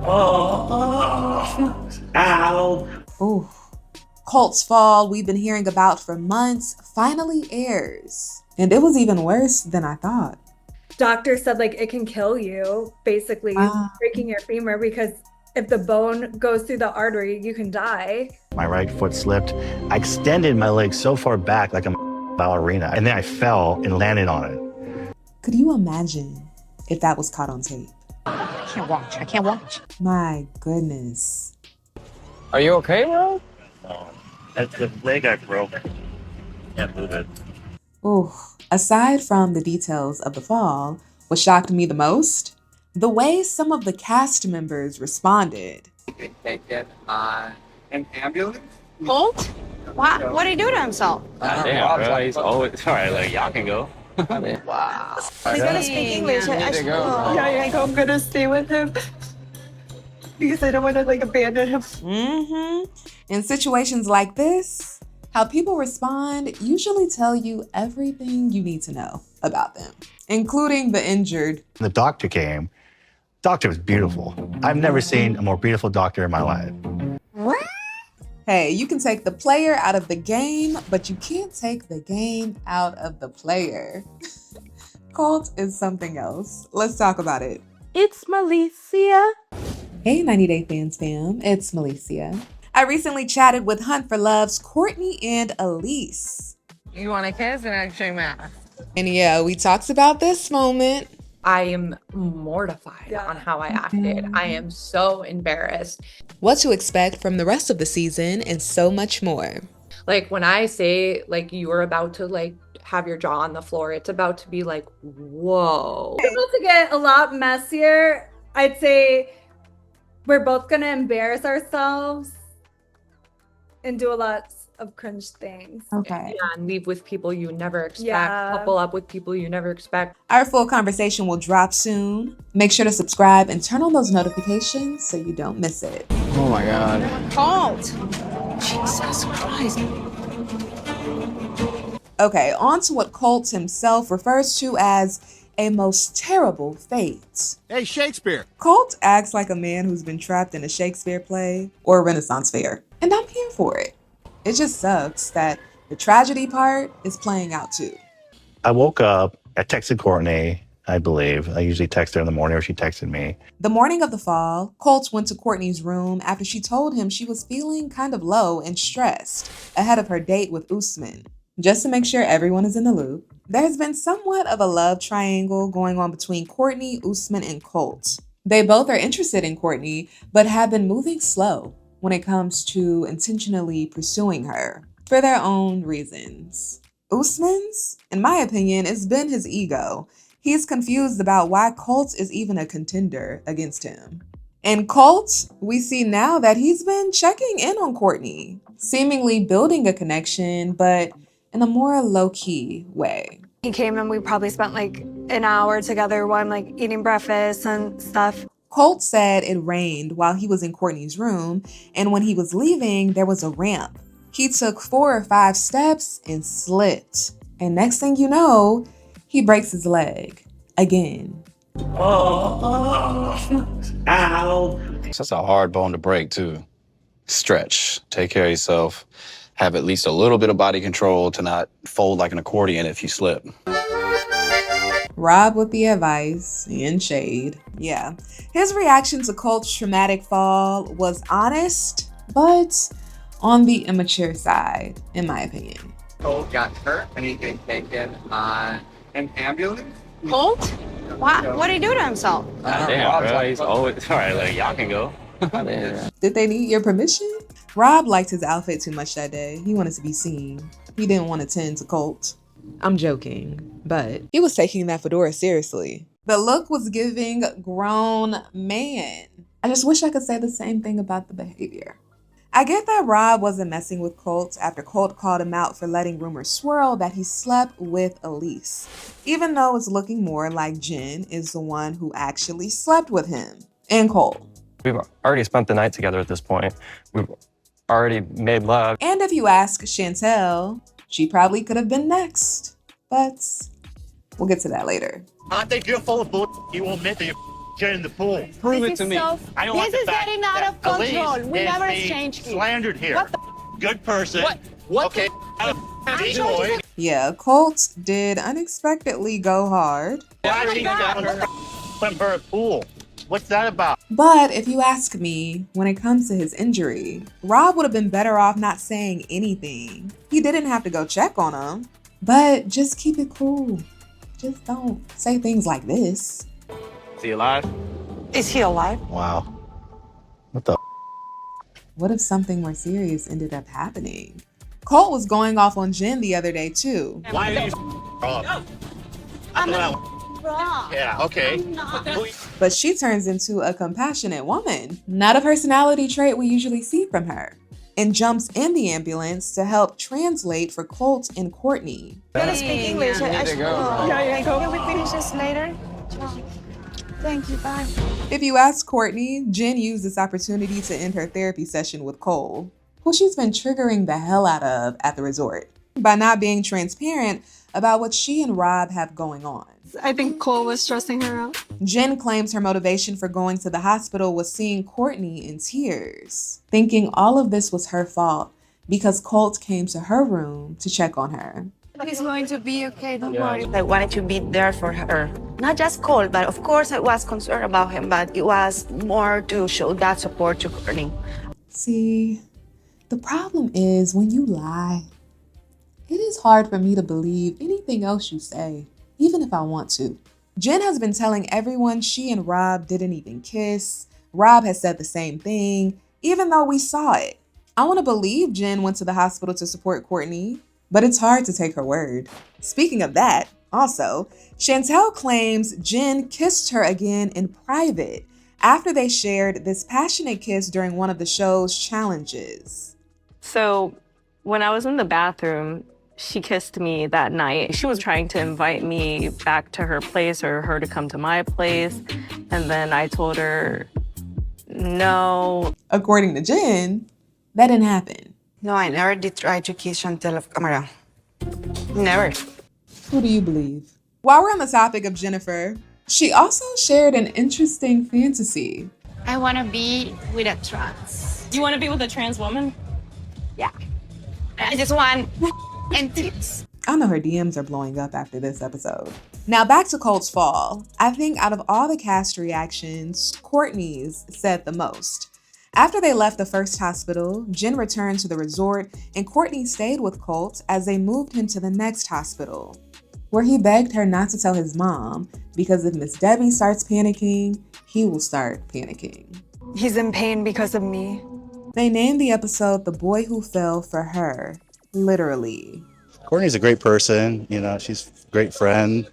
Oh, ow. Ooh. Colt's fall, we've been hearing about for months, finally airs. And it was even worse than I thought. Doctor said like it can kill you, basically breaking your femur, because if the bone goes through the artery, you can die. My right foot slipped. I extended my leg so far back like a ballerina, and then I fell and landed on it. Could you imagine if that was caught on tape? I can't watch. My goodness. Are you okay, bro? No, that's the leg I broke. Can't move it. Ooh. Aside from the details of the fall, what shocked me the most? The way some of the cast members responded. Taken an ambulance? Colt? What did he do to himself? Damn, bro. He's always all right. Like y'all can go. Wow. He's gonna speak English. I should go. I'm gonna stay with him because I don't want to like abandon him. In situations like this, how people respond usually tell you everything you need to know about them, including the injured. The doctor came. Doctor was beautiful. I've never seen a more beautiful doctor in my life. Hey, you can take the player out of the game, but you can't take the game out of the player. Colt is something else. Let's talk about it. It's Malicia. Hey, 90 Day Fans fam, it's Malicia. I recently chatted with Hunt for Love's Courtney and Elise. You want a kiss and I show you math? And yeah, we talked about this moment. I am mortified on how I acted. I am so embarrassed. What to expect from the rest of the season and so much more. Like when I say like you're about to like have your jaw on the floor, it's about to be like, whoa. It's about to get a lot messier. I'd say we're both gonna embarrass ourselves and do a lot of cringe things. Okay. Yeah, and leave with people you never expect, Yeah. couple up with people you never expect. Our full conversation will drop soon. Make sure to subscribe and turn on those notifications so you don't miss it. Oh my God. Colt! Jesus Christ. Okay, on to what Colt himself refers to as a most terrible fate. Hey, Shakespeare. Colt acts like a man who's been trapped in a Shakespeare play or a Renaissance fair, and I'm here for it. It just sucks that the tragedy part is playing out too. I woke up, I texted Courtney, I believe. I usually text her in the morning or she texted me. The morning of the fall, Colt went to Courtney's room after she told him she was feeling kind of low and stressed ahead of her date with Usman. Just to make sure everyone is in the loop, there's been somewhat of a love triangle going on between Courtney, Usman, and Colt. They both are interested in Courtney, but have been moving slow when it comes to intentionally pursuing her for their own reasons. Usman's, in my opinion, has been his ego. He's confused about why Colt is even a contender against him. In Colt, we see now that he's been checking in on Courtney, seemingly building a connection, but in a more low-key way. He came and we probably spent like an hour together while I'm like eating breakfast and stuff. Colt said it rained while he was in Courtney's room, and when he was leaving, there was a ramp. He took 4 or 5 steps and slipped. And next thing you know, he breaks his leg again. Oh, ow. That's a hard bone to break too. Stretch. Take care of yourself. Have at least a little bit of body control to not fold like an accordion if you slip. Rob with the advice and shade. Yeah. His reaction to Colt's traumatic fall was honest, but on the immature side, in my opinion. Colt got hurt and he's been taken an ambulance? Colt? What did he do to himself? Damn, bro. He's always all right. Like y'all can go. Did they need your permission? Rob liked his outfit too much that day. He wanted to be seen. He didn't want to tend to Colt. I'm joking, but he was taking that fedora seriously. The look was giving grown man. I just wish I could say the same thing about the behavior. I get that Rob wasn't messing with Colt after Colt called him out for letting rumors swirl that he slept with Elise, even though it's looking more like Jen is the one who actually slept with him and Colt. We've already spent the night together at this point. We've already made love. And if you ask Chantel, she probably could have been next, but we'll get to that later. I think you're full of bull. You won't admit that you're Get in the pool. Prove it to me. I don't want This the is fact getting out that of control. Elise We is never being exchanged keys. slandered here. What Good person. What? Okay. Decoy. Yeah, Colt did unexpectedly go hard. Flashing down her from her pool. What's that about? But if you ask me, when it comes to his injury, Rob would have been better off not saying anything. He didn't have to go check on him. But just keep it cool. Just don't say things like this. Is he alive? Is he alive? Wow. What the? What if something more serious ended up happening? Colt was going off on Jen the other day too. Why are you wrong? I'm Well, wrong. yeah, okay. But she turns into a compassionate woman, not a personality trait we usually see from her, and jumps in the ambulance to help translate for Colt and Courtney. You gotta speak English. Need to go, bro. Can we finish this later? Thank you, bye. If you ask Courtney, Jen used this opportunity to end her therapy session with Cole, who she's been triggering the hell out of at the resort by not being transparent about what she and Rob have going on. I think Cole was stressing her out. Jen claims her motivation for going to the hospital was seeing Courtney in tears, thinking all of this was her fault because Colt came to her room to check on her. He's going to be okay, don't Yeah. worry. I wanted to be there for her. Not just Cole, but of course I was concerned about him, but it was more to show that support to Courtney. See, the problem is when you lie, it is hard for me to believe anything else you say, even if I want to. Jen has been telling everyone she and Rob didn't even kiss. Rob has said the same thing, even though we saw it. I want to believe Jen went to the hospital to support Courtney, but it's hard to take her word. Speaking of that, also, Chantel claims Jen kissed her again in private after they shared this passionate kiss during one of the show's challenges. So when I was in the bathroom, she kissed me that night. She was trying to invite me back to her place or her to come to my place. And then I told her, no. According to Jen, that didn't happen. No, I never did try to kiss Chantel off camera. Never. Who do you believe? While we're on the topic of Jennifer, she also shared an interesting fantasy. I want to be with a trans. You want to be with a trans woman? Yeah. I just want and tits. I know her DMs are blowing up after this episode. Now back to Colt's fall. I think out of all the cast reactions, Courtney's said the most. After they left the first hospital, Jen returned to the resort and Courtney stayed with Colt as they moved him to the next hospital, where he begged her not to tell his mom because if Miss Debbie starts panicking, he will start panicking. He's in pain because of me. They named the episode The Boy Who Fell for Her, literally. Courtney's a great person. You know, she's a great friend.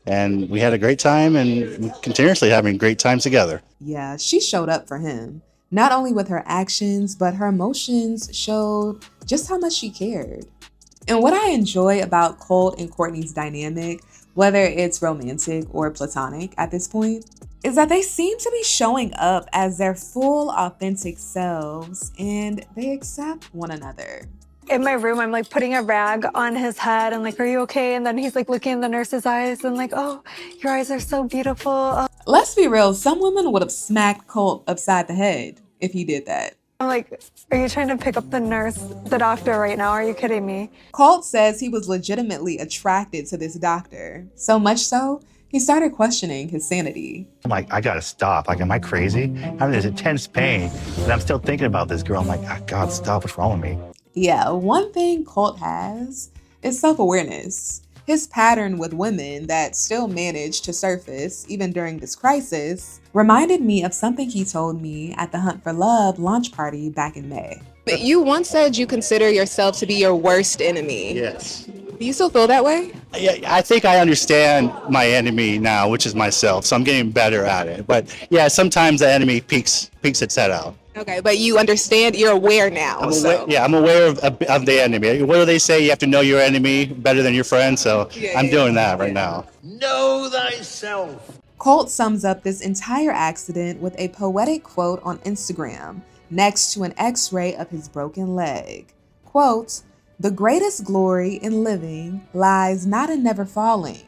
And we had a great time and we're continuously having great times together. Yeah, she showed up for him. Not only with her actions, but her emotions showed just how much she cared. And what I enjoy about Colt and Courtney's dynamic, whether it's romantic or platonic at this point, is that they seem to be showing up as their full, authentic selves and they accept one another. In my room, I'm like putting a rag on his head and like, are you okay? And then he's like looking in the nurse's eyes and like, oh, your eyes are so beautiful. Oh. Let's be real, some women would have smacked Colt upside the head if he did that. I'm like, are you trying to pick up the doctor right now? Are you kidding me? Colt says he was legitimately attracted to this doctor. So much so, he started questioning his sanity. I'm like, I gotta stop. Like, am I crazy? I'm having this intense pain, and I'm still thinking about this girl. I'm like, oh, God, stop. What's wrong with me? Yeah, one thing Colt has is self-awareness. His pattern with women that still manage to surface even during this crisis reminded me of something he told me at the Hunt for Love launch party back in May. But you once said you consider yourself to be your worst enemy. Yes. Do you still feel that way? Yeah, I think I understand my enemy now, which is myself. So I'm getting better at it. But yeah, sometimes the enemy peeks its head out. Okay, but you understand, you're aware now. I'm aware of the enemy. What do they say? You have to know your enemy better than your friend. So I'm doing that right now. Know thyself. Colt sums up this entire accident with a poetic quote on Instagram next to an x-ray of his broken leg. Quote, "The greatest glory in living lies not in never falling,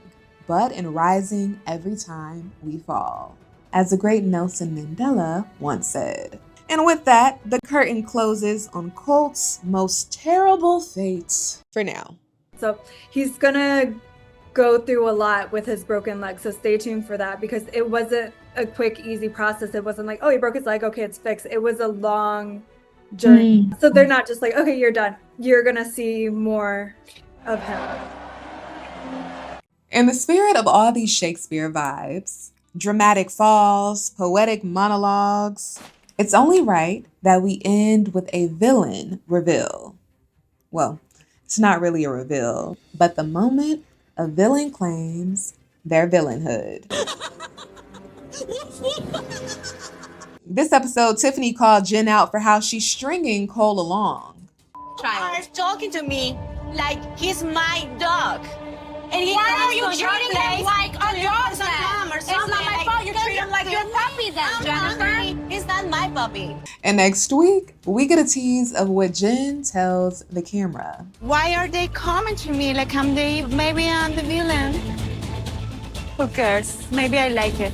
but in rising every time we fall." as the great Nelson Mandela once said. And with that, the curtain closes on Colt's most terrible fate for now. So he's gonna go through a lot with his broken leg. So stay tuned for that, because it wasn't a quick, easy process. It wasn't like, oh, he broke his leg, okay, it's fixed. It was a long journey. So they're not just like, okay, you're done. You're gonna see more of him. In the spirit of all these Shakespeare vibes, dramatic falls, poetic monologues, it's only right that we end with a villain reveal. Well, it's not really a reveal, but the moment a villain claims their villainhood. This episode, Tiffany called Jen out for how she's stringing Cole along. Are talking to me like he's my dog. And Why are you treating him like a dog then? It's not my fault. You treat him like your puppy then, Jennifer. He's not my puppy. And next week, we get a tease of what Jen tells the camera. Why are they coming to me like maybe I'm the villain? Who cares? Maybe I like it.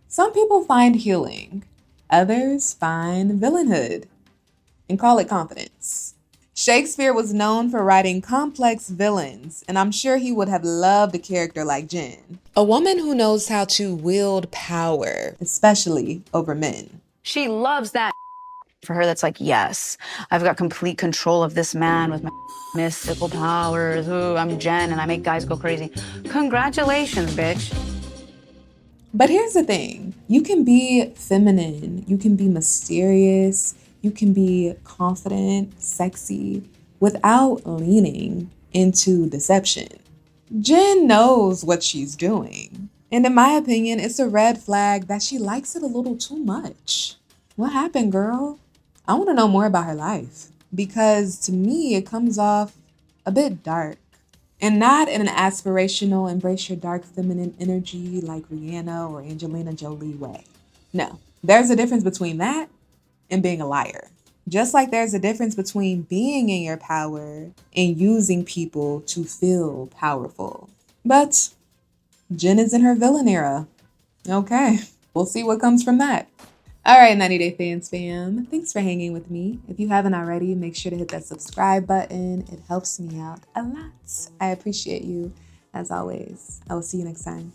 Some people find healing, others find villainhood, and call it confidence. Shakespeare was known for writing complex villains, and I'm sure he would have loved a character like Jen. A woman who knows how to wield power, especially over men. She loves that. For her, that's like, yes, I've got complete control of this man with my mystical powers. Ooh, I'm Jen and I make guys go crazy. Congratulations, bitch. But here's the thing. You can be feminine, you can be mysterious, you can be confident, sexy, without leaning into deception. Jen knows what she's doing. And in my opinion, it's a red flag that she likes it a little too much. What happened, girl? I want to know more about her life. Because to me, it comes off a bit dark. And not in an aspirational, embrace your dark feminine energy like Rihanna or Angelina Jolie way. No, there's a difference between that and being a liar. Just like there's a difference between being in your power and using people to feel powerful. But Jen is in her villain era. Okay, we'll see what comes from that. All right, 90 Day Fans fam, thanks for hanging with me. If you haven't already, make sure to hit that subscribe button. It helps me out a lot. I appreciate you, as always. I will see you next time.